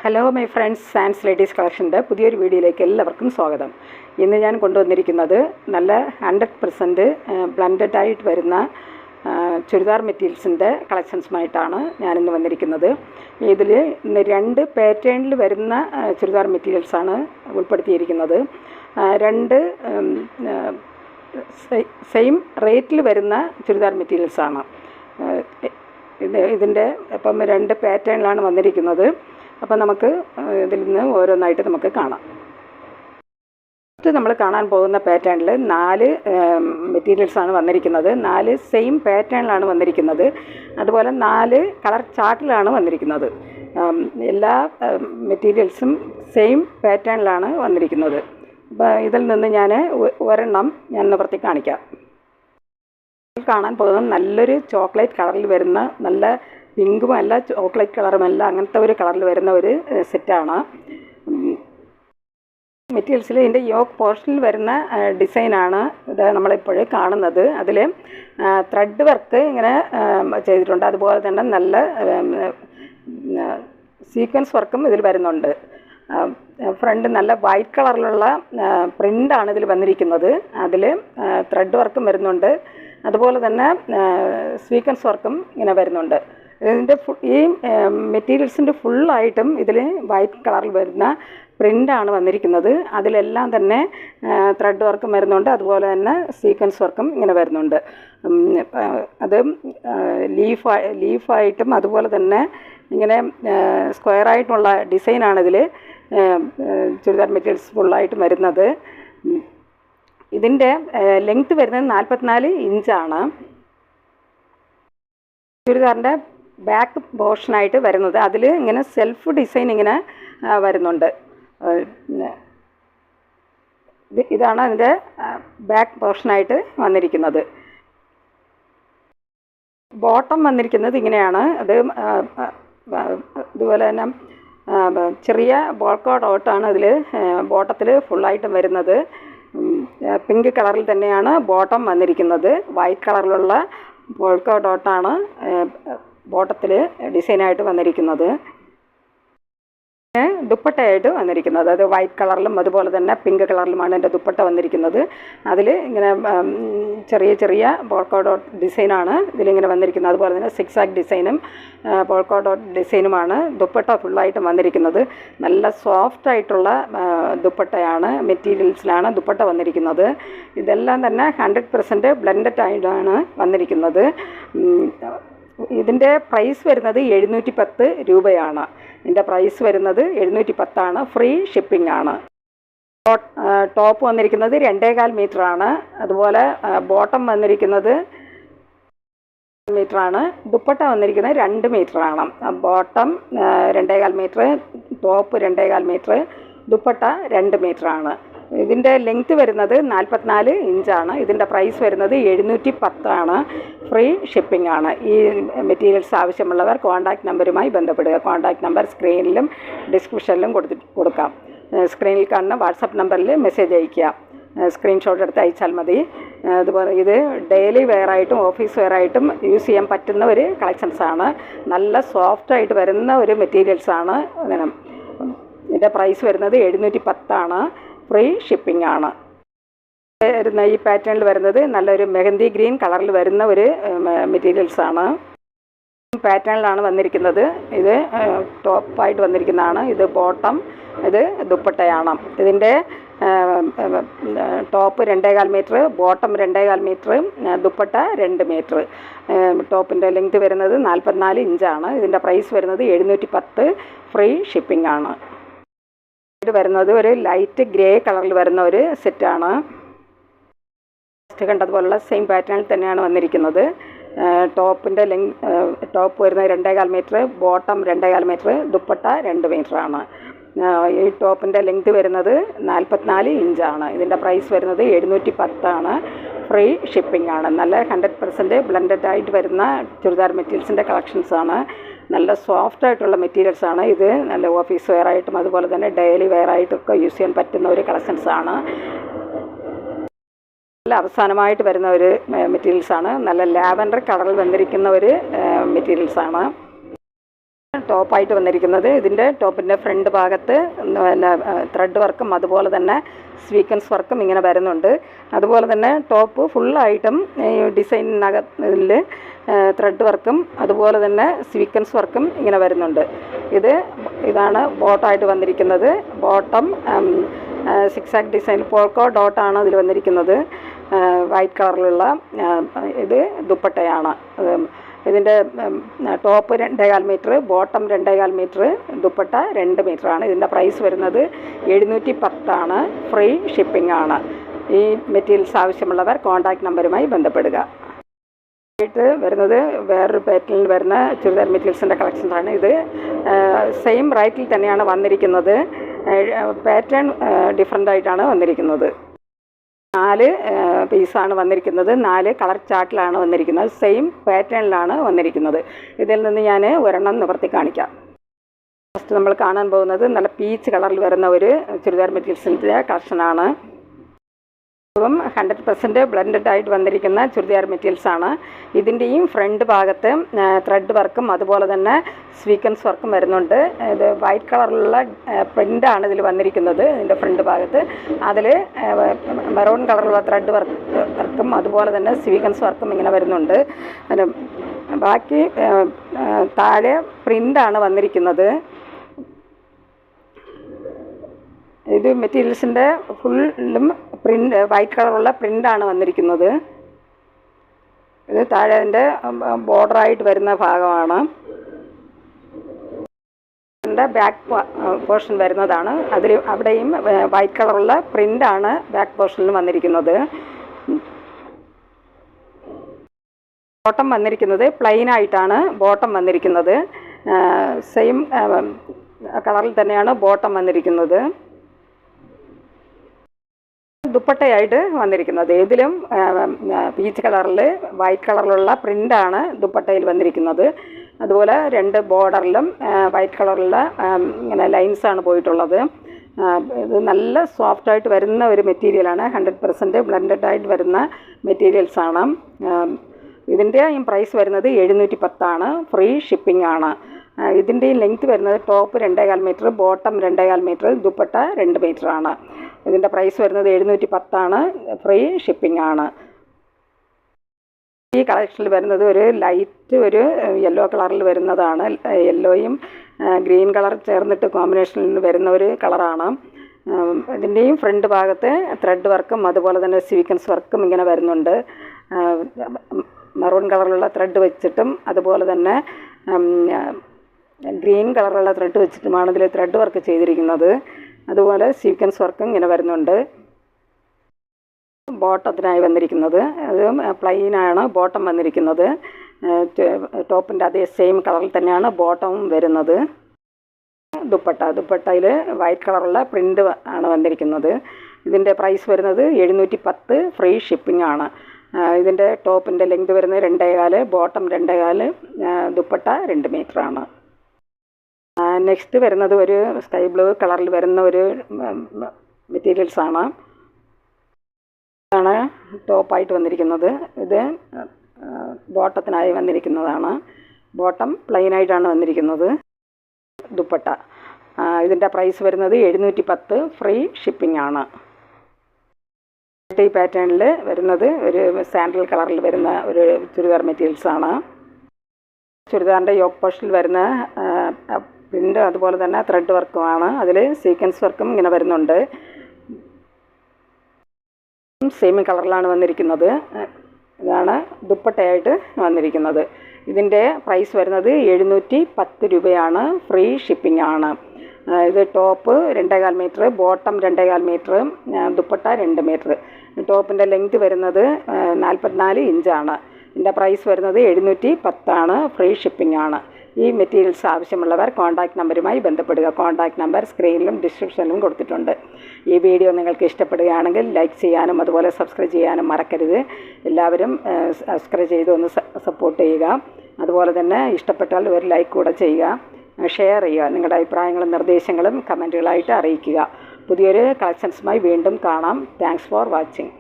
Hello my friends, സാൻസ് ladies കളക്ഷൻ്റെ പുതിയൊരു വീഡിയോയിലേക്ക് എല്ലാവർക്കും സ്വാഗതം. ഇന്ന് ഞാൻ കൊണ്ടുവന്നിരിക്കുന്നത് നല്ല 100% ബ്ലൻഡഡ് ആയിട്ട് വരുന്ന ചുരിദാർ മെറ്റീരിയൽസിൻ്റെ കളക്ഷൻസുമായിട്ടാണ് ഞാനിന്ന് വന്നിരിക്കുന്നത്. ഇതിൽ രണ്ട് പാറ്റേണിൽ വരുന്ന ചുരിദാർ മെറ്റീരിയൽസാണ് ഉൾപ്പെടുത്തിയിരിക്കുന്നത്. രണ്ട് സെയിം റേറ്റിൽ വരുന്ന ചുരിദാർ മെറ്റീരിയൽസാണ്. ഇതിൻ്റെ ഇപ്പം രണ്ട് പാറ്റേണിലാണ് വന്നിരിക്കുന്നത്. അപ്പോൾ നമുക്ക് ഇതിൽ നിന്ന് ഓരോന്നായിട്ട് നമുക്ക് കാണാം. ഫസ്റ്റ് നമ്മൾ കാണാൻ പോകുന്ന പാറ്റേണിൽ 4 മെറ്റീരിയൽസാണ് വന്നിരിക്കുന്നത്. 4 സെയിം പാറ്റേണിലാണ് വന്നിരിക്കുന്നത്. അതുപോലെ 4 കളർ ചാർട്ടിലാണ് വന്നിരിക്കുന്നത്. എല്ലാ മെറ്റീരിയൽസും സെയിം പാറ്റേണിലാണ് വന്നിരിക്കുന്നത്. അപ്പോൾ ഇതിൽ നിന്ന് ഞാൻ ഒരെണ്ണം ഞാൻ നിവർത്തി കാണിക്കാം. കാണാൻ പോകുന്നത് നല്ലൊരു ചോക്ലേറ്റ് കളറിൽ വരുന്ന, നല്ല പിങ്കുമല്ല ചോക്ലേറ്റ് കളറുമല്ല, അങ്ങനത്തെ ഒരു കളറിൽ വരുന്ന ഒരു സെറ്റാണ്. മെറ്റീരിയൽസിൽ ഇതിൻ്റെ യോക്ക് പോർഷനിൽ വരുന്ന ഡിസൈനാണ് ഇത് നമ്മളിപ്പോൾ കാണുന്നത്. അതിൽ ത്രെഡ് വർക്ക് ഇങ്ങനെ ചെയ്തിട്ടുണ്ട്. അതുപോലെ തന്നെ നല്ല സീക്വൻസ് വർക്കും ഇതിൽ വരുന്നുണ്ട്. ഫ്രണ്ട് നല്ല വൈറ്റ് കളറിലുള്ള പ്രിൻ്റാണ് ഇതിൽ വന്നിരിക്കുന്നത്. അതിൽ ത്രെഡ് വർക്കും വരുന്നുണ്ട്. അതുപോലെ തന്നെ സീക്വൻസ് വർക്കും ഇങ്ങനെ വരുന്നുണ്ട്. ഇതിൻ്റെ ഈ മെറ്റീരിയൽസിൻ്റെ ഫുള്ളായിട്ടും ഇതിൽ വൈറ്റ് കളറിൽ വരുന്ന പ്രിൻ്റാണ് വന്നിരിക്കുന്നത്. അതിലെല്ലാം തന്നെ ത്രെഡ് വർക്കും വരുന്നുണ്ട്. അതുപോലെ തന്നെ സീക്വൻസ് വർക്കും ഇങ്ങനെ വരുന്നുണ്ട്. അത് ലീഫായിട്ടും അതുപോലെ തന്നെ ഇങ്ങനെ സ്ക്വയറായിട്ടുള്ള ഡിസൈനാണ് ഇതിൽ ചുരിദാർ മെറ്റീരിയൽസ് ഫുള്ളായിട്ടും വരുന്നത്. ഇതിൻ്റെ ലെങ്ത്ത് വരുന്നത് 44 ഇഞ്ചാണ്. ചുരിദാറിൻ്റെ ബാക്ക് പോർഷനായിട്ട് വരുന്നത്. അതിൽ ഇങ്ങനെ സെൽഫ് ഡിസൈൻ ഇങ്ങനെ വരുന്നുണ്ട്. ഇതാണ് അതിൻ്റെ ബാക്ക് പോർഷനായിട്ട് വന്നിരിക്കുന്നത്. ബോട്ടം വന്നിരിക്കുന്നത് ഇങ്ങനെയാണ്. അത് ഇതുപോലെ തന്നെ ചെറിയ ബോൾക്കോ ഡോട്ടാണ് അതിൽ ബോട്ടത്തിൽ ഫുള്ളായിട്ടും വരുന്നത്. പിങ്ക് കളറിൽ തന്നെയാണ് ബോട്ടം വന്നിരിക്കുന്നത്. വൈറ്റ് കളറിലുള്ള ബോൾക്കോ ഡോട്ടാണ് ബോട്ടത്തിൽ ഡിസൈനായിട്ട് വന്നിരിക്കുന്നത്. ദുപ്പട്ടയായിട്ട് വന്നിരിക്കുന്നത് അത് വൈറ്റ് കളറിലും അതുപോലെ തന്നെ പിങ്ക് കളറിലുമാണ് എൻ്റെ ദുപ്പട്ട വന്നിരിക്കുന്നത്. അതിൽ ഇങ്ങനെ ചെറിയ ചെറിയ ബോൾക്കോ ഡോട്ട് ഡിസൈനാണ് ഇതിലിങ്ങനെ വന്നിരിക്കുന്നത്. അതുപോലെ തന്നെ സിക്സാക് ഡിസൈനും ബോൾക്കോ ഡോട്ട് ഡിസൈനുമാണ് ദുപ്പട്ട ഫുള്ളായിട്ടും വന്നിരിക്കുന്നത്. നല്ല സോഫ്റ്റായിട്ടുള്ള ദുപ്പട്ടയാണ്, മെറ്റീരിയൽസിലാണ് ദുപ്പട്ട വന്നിരിക്കുന്നത്. ഇതെല്ലാം തന്നെ 100% ബ്ലെൻഡഡ് ആയിട്ടാണ് വന്നിരിക്കുന്നത്. ഇതിൻ്റെ പ്രൈസ് വരുന്നത് 710 രൂപയാണ്. ഇതിൻ്റെ പ്രൈസ് വരുന്നത് 710 ഫ്രീ ഷിപ്പിംഗ് ആണ്. ടോപ്പ് വന്നിരിക്കുന്നത് 2.25 മീറ്ററാണ്. അതുപോലെ ബോട്ടം വന്നിരിക്കുന്നത് മീറ്ററാണ്. ദുപ്പട്ട വന്നിരിക്കുന്നത് 2 മീറ്ററാണ്. Bottom 2.25 metre, top 2.25 metre, dupatta 2 മീറ്ററാണ്. ഇതിൻ്റെ ലെങ്ത്ത് വരുന്നത് 44 ഇഞ്ചാണ്. ഇതിൻ്റെ പ്രൈസ് വരുന്നത് 710 ഫ്രീ ഷിപ്പിംഗ് ആണ്. ഈ മെറ്റീരിയൽസ് ആവശ്യമുള്ളവർ കോൺടാക്റ്റ് നമ്പറുമായി ബന്ധപ്പെടുക. കോൺടാക്റ്റ് നമ്പർ സ്ക്രീനിലും ഡിസ്ക്രിപ്ഷനിലും കൊടുക്കാം. സ്ക്രീനിൽ കാണുന്ന വാട്സപ്പ് നമ്പറിൽ മെസ്സേജ് അയയ്ക്കുക. സ്ക്രീൻഷോട്ട് എടുത്ത് അയച്ചാൽ മതി. അതുപോലെ ഇത് ഡെയിലി വെയറായിട്ടും ഓഫീസ് വെയറായിട്ടും യൂസ് ചെയ്യാൻ പറ്റുന്ന ഒരു കളക്ഷൻസാണ്. നല്ല സോഫ്റ്റായിട്ട് വരുന്ന ഒരു മെറ്റീരിയൽസാണ്. ഇതിൻ്റെ പ്രൈസ് വരുന്നത് 710 ഫ്രീ ഷിപ്പിംഗ് ആണ്. ഈ പാറ്റേണിൽ വരുന്നത് നല്ലൊരു മെഹന്തി ഗ്രീൻ കളറിൽ വരുന്ന ഒരു മെറ്റീരിയൽസാണ്. പാറ്റേണിലാണ് വന്നിരിക്കുന്നത്. ഇത് ടോപ്പായിട്ട് വന്നിരിക്കുന്നതാണ്. ഇത് ബോട്ടം, ഇത് ദുപ്പട്ടയാണ്. ഇതിൻ്റെ top 2.25 metre, bottom 2.25 metre, dupatta 2 metre. ടോപ്പിൻ്റെ ലെങ്ത് വരുന്നത് 44 ഇഞ്ചാണ്. ഇതിൻ്റെ പ്രൈസ് വരുന്നത് 710 ഫ്രീ ഷിപ്പിംഗ് ആണ്. ഇത് വരുന്നത് ഒരു ലൈറ്റ് ഗ്രേ കളറിൽ വരുന്ന ഒരു സെറ്റാണ്. ഫസ്റ്റ് കണ്ടതുപോലുള്ള സെയിം പാറ്റേണിൽ തന്നെയാണ് വന്നിരിക്കുന്നത്. ടോപ്പിൻ്റെ ടോപ്പ് വരുന്നത് 2.25 മീറ്റർ, ബോട്ടം 2.25 മീറ്റർ, ദുപ്പട്ട 2 മീറ്ററാണ്. ഈ ടോപ്പിൻ്റെ ലെങ്ത് വരുന്നത് 44 ഇഞ്ചാണ്. ഇതിൻ്റെ പ്രൈസ് വരുന്നത് 710 ഫ്രീ ഷിപ്പിംഗ് ആണ്. നല്ല 100% ബ്ലെൻഡഡ് ആയിട്ട് വരുന്ന ചുരിദാർ മെറ്റീരിയൽസിൻ്റെ കളക്ഷൻസാണ്. നല്ല സോഫ്റ്റായിട്ടുള്ള മെറ്റീരിയൽസാണ്. ഇത് നല്ല ഓഫീസ് വെയറായിട്ടും അതുപോലെ തന്നെ ഡെയിലി വെയറായിട്ടൊക്കെ യൂസ് ചെയ്യാൻ പറ്റുന്ന ഒരു കളക്ഷൻസാണ്. നല്ല അവസാനമായിട്ട് വരുന്ന ഒരു മെറ്റീരിയൽസാണ്. നല്ല ലാവൻഡർ കളറിൽ വന്നിരിക്കുന്ന ഒരു മെറ്റീരിയൽസാണ്. ടോപ്പായിട്ട് വന്നിരിക്കുന്നത്. ഇതിൻ്റെ ടോപ്പിൻ്റെ ഫ്രണ്ട് ഭാഗത്ത് പിന്നെ ത്രെഡ് വർക്കും അതുപോലെ തന്നെ സ്വീക്വൻസ് വർക്കും ഇങ്ങനെ വരുന്നുണ്ട്. അതുപോലെ തന്നെ ടോപ്പ് ഫുള്ളായിട്ടും ഈ ഡിസൈനിനകത്തിൽ ത്രെഡ് വർക്കും അതുപോലെ തന്നെ സ്വീക്വൻസ് വർക്കും ഇങ്ങനെ വരുന്നുണ്ട്. ഇതാണ് ബോട്ടമായിട്ട് വന്നിരിക്കുന്നത്. ബോട്ടം സിക്സാക് ഡിസൈൻ പോൾക്കോ ഡോട്ടാണ് ഇതിൽ വന്നിരിക്കുന്നത്. വൈറ്റ് കളറിലുള്ള ഇത് ദുപ്പട്ടയാണ്. ഇതിൻ്റെ top 2.25 metre, bottom 2.25 metre, dupatta 2 മീറ്ററാണ്. ഇതിൻ്റെ പ്രൈസ് വരുന്നത് 710 ഫ്രീ ഷിപ്പിംഗ് ആണ്. ഈ മെറ്റീരിയൽസ് ആവശ്യമുള്ളവർ കോൺടാക്റ്റ് നമ്പറുമായി ബന്ധപ്പെടുക. വരുന്നത് വേറൊരു പാറ്റേണിൽ വരുന്ന ചുരിദാർ മെറ്റീരിയൽസിൻ്റെ കളക്ഷൻസാണ്. ഇത് സെയിം റൈറ്റിൽ തന്നെയാണ് വന്നിരിക്കുന്നത്. പാറ്റേൺ ഡിഫറെൻ്റ് ആയിട്ടാണ് വന്നിരിക്കുന്നത്. 4 പീസാണ് വന്നിരിക്കുന്നത്. 4 കളർ ചാർട്ടിലാണ് വന്നിരിക്കുന്നത്. സെയിം പാറ്റേണിലാണ് വന്നിരിക്കുന്നത്. ഇതിൽ നിന്ന് ഞാൻ ഒരെണ്ണം നിവർത്തി കാണിക്കാം. ഫസ്റ്റ് നമ്മൾ കാണാൻ പോകുന്നത് നല്ല പീച്ച് കളറിൽ വരുന്ന ഒരു ചുരിദാർ മെറ്റീരിയൽസിൻ്റെ കളക്ഷനാണ്. 100% ബ്ലെൻഡഡ് ആയിട്ട് വന്നിരിക്കുന്ന ചുരിദാർ മെറ്റീരിയൽസാണ്. ഇതിൻ്റെയും ഫ്രണ്ട് ഭാഗത്ത് ത്രെഡ് വർക്കും അതുപോലെ തന്നെ സ്വീക്വൻസ് വർക്കും വരുന്നുണ്ട്. ഇത് വൈറ്റ് കളറിലുള്ള പ്രിൻ്റാണ് ഇതിൽ വന്നിരിക്കുന്നത്. ഇതിൻ്റെ ഫ്രണ്ട് ഭാഗത്ത് അതിൽ മെറൂൺ കളറുള്ള ത്രെഡ് വർക്കും അതുപോലെ തന്നെ സ്വീക്വൻസ് വർക്കും ഇങ്ങനെ വരുന്നുണ്ട്. ബാക്കി താഴെ പ്രിൻ്റാണ് വന്നിരിക്കുന്നത്. ഇത് മെറ്റീരിയൽസിൻ്റെ ഫുള്ളും പ്രിൻ്റ് വൈറ്റ് കളറുള്ള പ്രിൻ്റാണ് വന്നിരിക്കുന്നത്. ഇത് താഴെ അതിൻ്റെ ബോർഡറായിട്ട് വരുന്ന ഭാഗമാണ്. ഇതിൻ്റെ ബാക്ക് പോർഷൻ വരുന്നതാണ്. അവിടെയും വൈറ്റ് കളറുള്ള പ്രിൻ്റാണ് ബാക്ക് പോർഷനിൽ വന്നിരിക്കുന്നത്. ബോട്ടം വന്നിരിക്കുന്നത് പ്ലെയിൻ ആയിട്ടാണ് ബോട്ടം വന്നിരിക്കുന്നത്. സെയിം കളറിൽ തന്നെയാണ് ബോട്ടം വന്നിരിക്കുന്നത്. ദുപ്പട്ടയായിട്ട് വന്നിരിക്കുന്നത് ഇതിലും പീച്ച് കളറിൽ വൈറ്റ് കളറിലുള്ള പ്രിൻ്റാണ് ദുപ്പട്ടയിൽ വന്നിരിക്കുന്നത്. അതുപോലെ 2 ബോർഡറിലും വൈറ്റ് കളറിലുള്ള ഇങ്ങനെ ലൈൻസാണ് പോയിട്ടുള്ളത്. ഇത് നല്ല സോഫ്റ്റായിട്ട് വരുന്ന ഒരു മെറ്റീരിയലാണ്. 100% ബ്ലെൻഡഡ് ആയിട്ട് വരുന്ന മെറ്റീരിയൽസാണ്. ഇതിൻ്റെ പ്രൈസ് വരുന്നത് 710 ഫ്രീ ഷിപ്പിംഗ് ആണ്. ഇതിൻ്റെ ലെങ്ത്ത് വരുന്നത് top 2.25 metre, bottom 2.25 metre, dupatta 2 മീറ്ററാണ്. ഇതിൻ്റെ പ്രൈസ് വരുന്നത് 710 ഫ്രീ ഷിപ്പിംഗ് ആണ്. ഈ കളക്ഷനിൽ വരുന്നത് ഒരു ലൈറ്റ് ഒരു യെല്ലോ കളറിൽ വരുന്നതാണ്. യെല്ലോയും ഗ്രീൻ കളർ ചേർന്നിട്ട് കോമ്പിനേഷനിൽ വരുന്ന ഒരു കളറാണ്. ഇതിൻ്റെയും ഫ്രണ്ട് ഭാഗത്ത് ത്രെഡ് വർക്കും അതുപോലെ തന്നെ സ്വീക്വൻസ് വർക്കും ഇങ്ങനെ വരുന്നുണ്ട്. മെറൂൺ കളറിലുള്ള ത്രെഡ് വെച്ചിട്ടും അതുപോലെ തന്നെ ഗ്രീൻ കളറുള്ള ത്രെഡ് വെച്ചിട്ടുമാണ് ഇതിൽ ത്രെഡ് വർക്ക് ചെയ്തിരിക്കുന്നത്. അതുപോലെ സീക്വൻസ് വർക്കും ഇങ്ങനെ വരുന്നുണ്ട്. ബോട്ടത്തിനായി വന്നിരിക്കുന്നത് അത് പ്ലെയിനാണ് ബോട്ടം വന്നിരിക്കുന്നത്. ടോപ്പിൻ്റെ അതേ സെയിം കളറിൽ തന്നെയാണ് ബോട്ടവും വരുന്നത്. ദുപ്പട്ടയിൽ വൈറ്റ് കളറുള്ള പ്രിൻ്റ് ആണ് വന്നിരിക്കുന്നത്. ഇതിൻ്റെ പ്രൈസ് വരുന്നത് 710 ഫ്രീ ഷിപ്പിംഗ് ആണ്. ഇതിൻ്റെ ടോപ്പിൻ്റെ ലെങ്ത് വരുന്നത് 2.25, ബോട്ടം 2.25, ദുപ്പട്ട 2 മീറ്ററാണ്. നെക്സ്റ്റ് വരുന്നത് ഒരു സ്കൈ ബ്ലൂ കളറിൽ വരുന്ന ഒരു മെറ്റീരിയൽസാണ്. ഇതാണ് ടോപ്പായിട്ട് വന്നിരിക്കുന്നത്. ഇത് ബോട്ടത്തിനായി വന്നിരിക്കുന്നതാണ്. ബോട്ടം പ്ലെയിനായിട്ടാണ് വന്നിരിക്കുന്നത്. ദുപ്പട്ട ഇതിൻ്റെ പ്രൈസ് വരുന്നത് 710 ഫ്രീ ഷിപ്പിംഗ് ആണ്. ഈ പാറ്റേണിൽ വരുന്നത് ഒരു സാൻഡൽ കളറിൽ വരുന്ന ഒരു ചുരിദാർ മെറ്റീരിയൽസാണ്. ചുരിദാറിൻ്റെ യോക്ക് പോർഷനിൽ വരുന്ന പ്രിൻ്റ് അതുപോലെ തന്നെ ത്രെഡ് വർക്കുമാണ്. അതിൽ സീക്വൻസ് വർക്കും ഇങ്ങനെ വരുന്നുണ്ട്. സെയിം കളറിലാണ് വന്നിരിക്കുന്നത്. ഇതാണ് ദുപ്പട്ടയായിട്ട് വന്നിരിക്കുന്നത്. ഇതിൻ്റെ പ്രൈസ് വരുന്നത് 710 രൂപയാണ്. ഫ്രീ ഷിപ്പിംഗ് ആണ്. ഇത് top 2.25 metre, bottom 2.25 metre, dupatta 2 metre. ടോപ്പിൻ്റെ ലെങ്ത് വരുന്നത് 44 ഇഞ്ചാണ്. ഇതിൻ്റെ പ്രൈസ് വരുന്നത് 710 ഫ്രീ ഷിപ്പിംഗ് ആണ്. ഈ മെറ്റീരിയൽസ് ആവശ്യമുള്ളവർ കോൺടാക്റ്റ് നമ്പറുമായി ബന്ധപ്പെടുക. കോൺടാക്റ്റ് നമ്പർ സ്ക്രീനിലും ഡിസ്ക്രിപ്ഷനിലും കൊടുത്തിട്ടുണ്ട്. ഈ വീഡിയോ നിങ്ങൾക്ക് ഇഷ്ടപ്പെടുകയാണെങ്കിൽ ലൈക്ക് ചെയ്യാനും അതുപോലെ സബ്സ്ക്രൈബ് ചെയ്യാനും മറക്കരുത്. എല്ലാവരും സബ്സ്ക്രൈബ് ചെയ്ത് ഒന്ന് സപ്പോർട്ട് ചെയ്യുക. അതുപോലെ തന്നെ ഇഷ്ടപ്പെട്ടാൽ ഒരു ലൈക്ക് കൂടെ ചെയ്യുക, ഷെയർ ചെയ്യുക. നിങ്ങളുടെ അഭിപ്രായങ്ങളും നിർദ്ദേശങ്ങളും കമൻറ്റുകളായിട്ട് അറിയിക്കുക. പുതിയൊരു കളക്ഷൻസുമായി വീണ്ടും കാണാം. Thanks for watching.